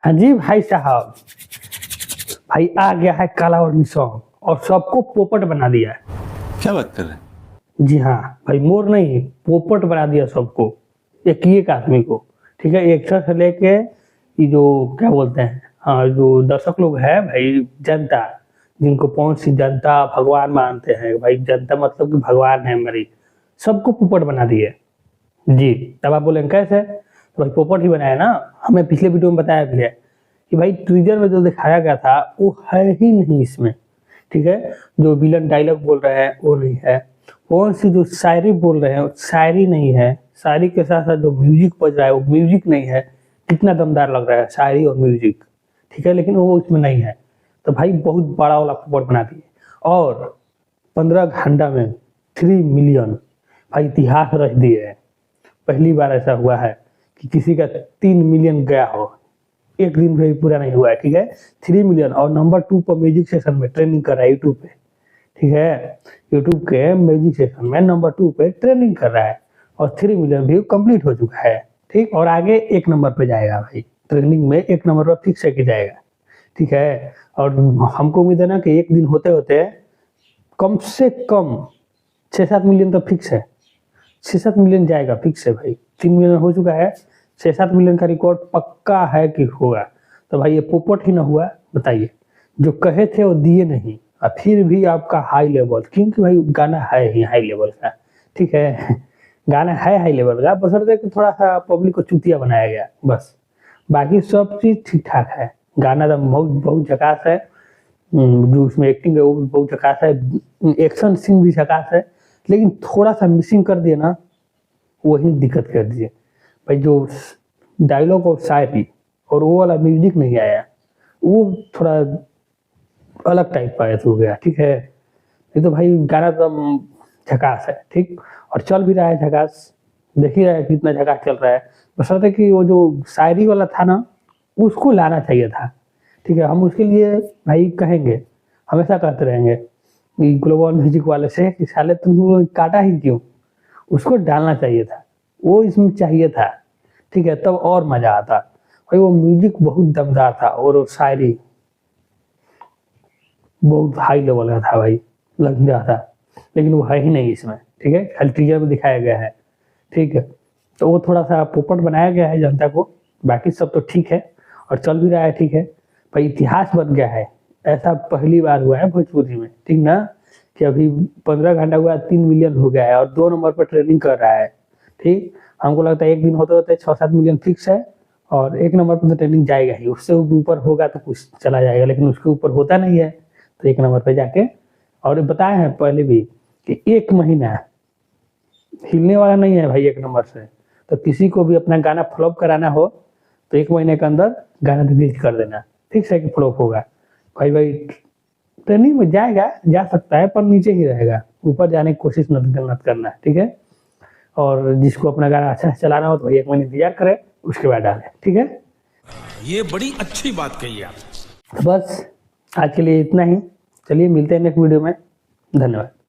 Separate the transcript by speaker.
Speaker 1: हाँ जी भाई साहब, भाई आ गया है काला और निशान और सबको पोपट बना दिया है।
Speaker 2: क्या बात कर रहे हैं?
Speaker 1: जी हाँ भाई, मोर नहीं पोपट बना दिया सबको, एक ही एक आदमी को। ठीक है, एक्टर से लेके ये जो क्या बोलते हैं, हाँ जो दर्शक लोग हैं भाई, जनता, जिनको कौन सी जनता भगवान मानते हैं भाई, जनता मतलब कि भगवान है मेरी, सबको पोपट बना दिए। जी, तब आप बोलेंगे कैसे, तो भाई पोपट ही बनाया ना। हमें पिछले वीडियो में बताया भी है कि भाई ट्रीजर में जो दिखाया गया था वो है ही नहीं इसमें। ठीक है, जो विलन डायलॉग बोल रहे हैं वो नहीं है, कौन सी जो शायरी बोल रहे हैं शायरी नहीं है, शायरी के साथ साथ जो म्यूजिक बज रहा है वो म्यूजिक नहीं है। कितना दमदार लग रहा है शायरी और म्यूजिक, ठीक है, लेकिन वो इसमें नहीं है। तो भाई बहुत बड़ा वाला पोपट बना दिए और 15 घंटा में 3 मिलियन, भाई इतिहास रच दिए हैं। पहली बार ऐसा हुआ है कि किसी का 3 मिलियन गया हो, एक दिन में भी पूरा नहीं हुआ है। ठीक है, 3 मिलियन और नंबर 2 पर म्यूजिक सेशन में ट्रेनिंग कर रहा है यूट्यूब पे। ठीक है, यूट्यूब के म्यूजिक सेशन में नंबर 2 पे ट्रेनिंग कर रहा है और 3 मिलियन व्यू कंप्लीट हो चुका है। ठीक, और आगे 1 नंबर पे जाएगा भाई, ट्रेनिंग में 1 नंबर पर फिक्स है कि जाएगा। ठीक है, और हमको उम्मीद है ना कि एक दिन होते होते कम से कम 6-7 मिलियन तो फिक्स है, 6-7 मिलियन जाएगा फिक्स है भाई। 3 मिलियन हो चुका है, 6-7 मिलियन का रिकॉर्ड पक्का है कि होगा। तो भाई ये पोपट ही ना हुआ, बताइए। जो कहे थे वो दिए नहीं और फिर भी आपका हाई लेवल, क्योंकि भाई गाना है ही हाई लेवल का। ठीक है, गाना है हाई लेवल का, बशर्ते कि थोड़ा सा पब्लिक को चूतिया बनाया गया बस, बाकी सब चीज ठीक ठाक है। गाना तो बहुत बहुत झकास है, जो उसमें एक्टिंग है वो भी बहुत झकास है, एक्शन सीन भी झकास है, लेकिन थोड़ा सा मिसिंग कर दिए ना, वही दिक्कत कर दिए भाई। जो डायलॉग और शायरी और वो वाला म्यूजिक नहीं आया, वो थोड़ा अलग टाइप का ऐसा हो गया। ठीक है, नहीं तो भाई गाना तो झकास है। ठीक, और चल भी रहा है झकास, देख ही रहा है कितना झकास चल रहा है। बशर्ते कि वो जो शायरी वाला था ना, उसको लाना चाहिए था। ठीक है, हम उसके लिए भाई कहेंगे, हमेशा कहते रहेंगे ग्लोबल म्यूजिक वाले से कि साले तुम काटा ही क्यों, उसको डालना चाहिए था, वो इसमें चाहिए था। ठीक है, तब और मजा आता भाई। वो म्यूजिक बहुत दमदार था और वो शायरी बहुत हाई लेवल का था भाई, लग ही रहा था, लेकिन वो है ही नहीं इसमें। ठीक है, खाली टीजर में दिखाया गया है। ठीक है, तो वो थोड़ा सा पोपट बनाया गया है जनता को, बाकी सब तो ठीक है और चल भी रहा है। ठीक है भाई, इतिहास बन गया है, ऐसा पहली बार हुआ है भोजपुरी में। ठीक ना, कि अभी 15 घंटा हुआ 3 मिलियन हो गया है और 2 नंबर पर ट्रेनिंग कर रहा है। ठीक, हमको लगता है एक दिन होते होते 6-7 मिलियन फिक्स है और 1 नंबर पर तो ट्रेनिंग जाएगा ही, उससे ऊपर होगा तो कुछ चला जाएगा, लेकिन उसके ऊपर होता नहीं है। तो 1 नंबर पर जाके, और बताए हैं पहले भी कि 1 महीना हिलने वाला नहीं है भाई 1 नंबर से। तो किसी को भी अपना गाना फ्लॉप कराना हो तो 1 महीने के अंदर गाना रिलीज कर देना, फिक्स है कि फ्लॉप होगा। भाई भाई ट्रेनिंग में जाएगा, जा सकता है, पर नीचे ही रहेगा, ऊपर जाने की कोशिश मत करना। ठीक है, और जिसको अपना गाना अच्छा से चलाना हो तो भाई 1 महीने इंतजार करे, उसके बाद डाले। ठीक है,
Speaker 2: ये बड़ी अच्छी बात कही आप।
Speaker 1: तो बस आज के लिए इतना ही। चलिए मिलते हैं नेक्स्ट वीडियो में, धन्यवाद।